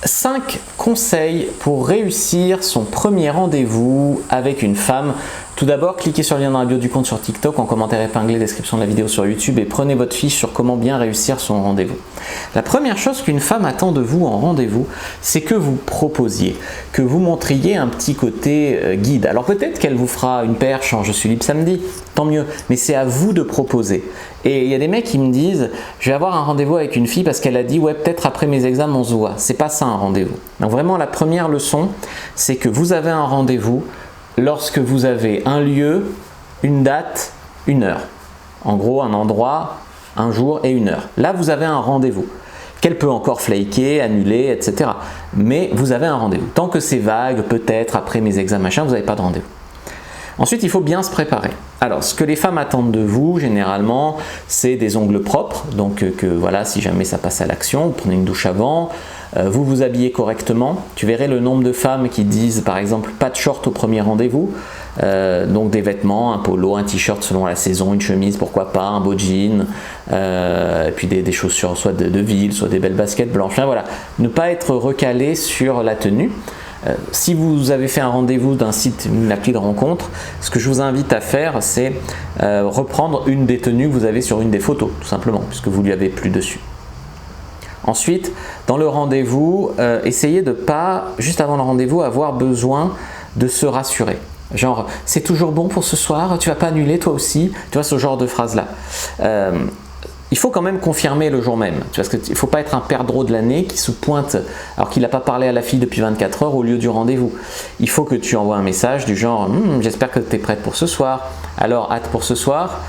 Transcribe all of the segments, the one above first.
5 conseils pour réussir son premier rendez-vous avec une femme. Tout d'abord, cliquez sur le lien dans la bio du compte sur TikTok, en commentaire épinglé, description de la vidéo sur YouTube et prenez votre fiche sur comment bien réussir son rendez-vous. La première chose qu'une femme attend de vous en rendez-vous, c'est que vous proposiez, que vous montriez un petit côté guide. Alors peut-être qu'elle vous fera une perche en « je suis libre samedi », tant mieux, mais c'est à vous de proposer. Et il y a des mecs qui me disent « je vais avoir un rendez-vous avec une fille parce qu'elle a dit « ouais, peut-être après mes examens on se voit ». C'est pas ça un rendez-vous. Donc vraiment la première leçon, c'est que vous avez un rendez-vous lorsque vous avez un lieu, une date, une heure. En gros, un endroit, un jour et une heure. Là, vous avez un rendez-vous qu'elle peut encore flaker, annuler, etc. Mais vous avez un rendez-vous. Tant que c'est vague, peut-être après mes examens, machin, vous n'avez pas de rendez-vous. Ensuite, il faut bien se préparer. Alors, ce que les femmes attendent de vous, généralement, c'est des ongles propres. Donc, voilà, si jamais ça passe à l'action, vous prenez une douche avant, vous vous habillez correctement. Tu verrais le nombre de femmes qui disent, par exemple, pas de short au premier rendez-vous. Donc, des vêtements, un polo, un t-shirt selon la saison, une chemise, pourquoi pas, un beau jean, et puis des chaussures soit de ville, soit des belles baskets blanches. Enfin, voilà, ne pas être recalé sur la tenue. Si vous avez fait un rendez-vous d'un site, une appli de rencontre, ce que je vous invite à faire, c'est reprendre une des tenues que vous avez sur une des photos, tout simplement, puisque vous ne lui avez plus dessus. Ensuite, dans le rendez-vous, essayez de ne pas, juste avant le rendez-vous, avoir besoin de se rassurer. Genre, c'est toujours bon pour ce soir, tu vas pas annuler toi aussi, tu vois, ce genre de phrase-là. Il faut quand même confirmer le jour même, parce qu'il ne faut pas être un perdreau de l'année qui se pointe alors qu'il n'a pas parlé à la fille depuis 24 heures au lieu du rendez-vous. Il faut que tu envoies un message du genre « j'espère que tu es prête pour ce soir, alors hâte pour ce soir ».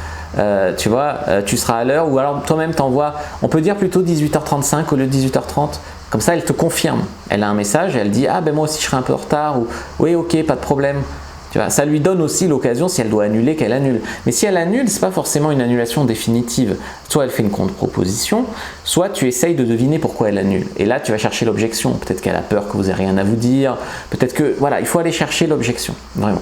Tu vois, tu seras à l'heure, ou alors toi-même t'envoies, on peut dire plutôt 18h35 au lieu de 18h30, comme ça elle te confirme, elle a un message et elle dit « ah ben moi aussi je serai un peu en retard » ou « oui ok, pas de problème ». Tu vois, ça lui donne aussi l'occasion, si elle doit annuler, qu'elle annule. Mais si elle annule, ce n'est pas forcément une annulation définitive. Soit elle fait une contre-proposition, soit tu essayes de deviner pourquoi elle annule. Et là, tu vas chercher l'objection. Peut-être qu'elle a peur que vous n'ayez rien à vous dire. Peut-être que, voilà, il faut aller chercher l'objection, vraiment.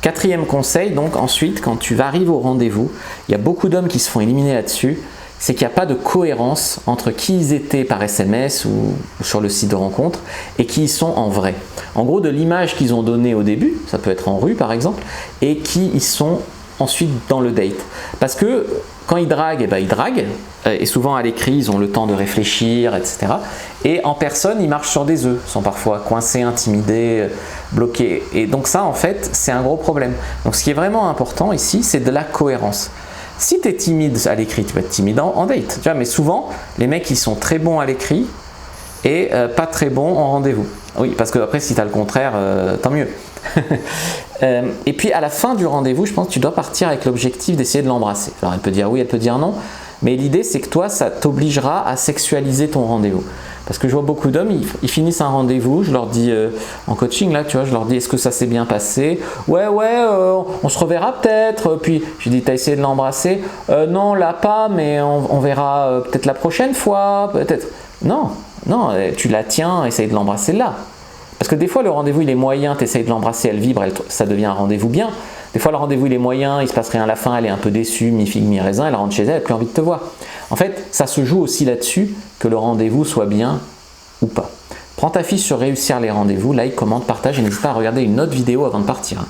Quatrième conseil, donc ensuite, quand tu arrives au rendez-vous, il y a beaucoup d'hommes qui se font éliminer là-dessus, c'est qu'il n'y a pas de cohérence entre qui ils étaient par SMS ou sur le site de rencontre et qui ils sont en vrai. En gros, de l'image qu'ils ont donnée au début, ça peut être en rue par exemple, et qui ils sont ensuite dans le date. Parce que quand ils draguent, ils draguent, et souvent à l'écrit, ils ont le temps de réfléchir, etc. Et en personne, ils marchent sur des œufs, sont parfois coincés, intimidés, bloqués. Et donc ça, en fait, c'est un gros problème. Donc ce qui est vraiment important ici, c'est de la cohérence. Si tu es timide à l'écrit, tu vas être timide en date. Tu vois, mais souvent, les mecs, ils sont très bons à l'écrit et pas très bons en rendez-vous. Oui, parce que après, si tu as le contraire, tant mieux. Et puis, à la fin du rendez-vous, je pense que tu dois partir avec l'objectif d'essayer de l'embrasser. Alors, elle peut dire oui, elle peut dire non. Mais l'idée, c'est que toi, ça t'obligera à sexualiser ton rendez-vous. Parce que je vois beaucoup d'hommes, ils finissent un rendez-vous, je leur dis en coaching, là, tu vois, je leur dis est-ce que ça s'est bien passé? Ouais, on se reverra peut-être. Puis je dis t'as essayé de l'embrasser? Non, là pas, mais on verra peut-être la prochaine fois, peut-être. Non, tu la tiens, essaye de l'embrasser là. Parce que des fois, le rendez-vous il est moyen, tu essayes de l'embrasser, elle vibre, ça devient un rendez-vous bien. Des fois, le rendez-vous il est moyen, il se passe rien à la fin, elle est un peu déçue, mi-figue, mi-raisin, elle rentre chez elle, elle n'a plus envie de te voir. En fait, ça se joue aussi là-dessus, que le rendez-vous soit bien ou pas. Prends ta fiche sur réussir les rendez-vous, like, commente, partage et n'hésite pas à regarder une autre vidéo avant de partir.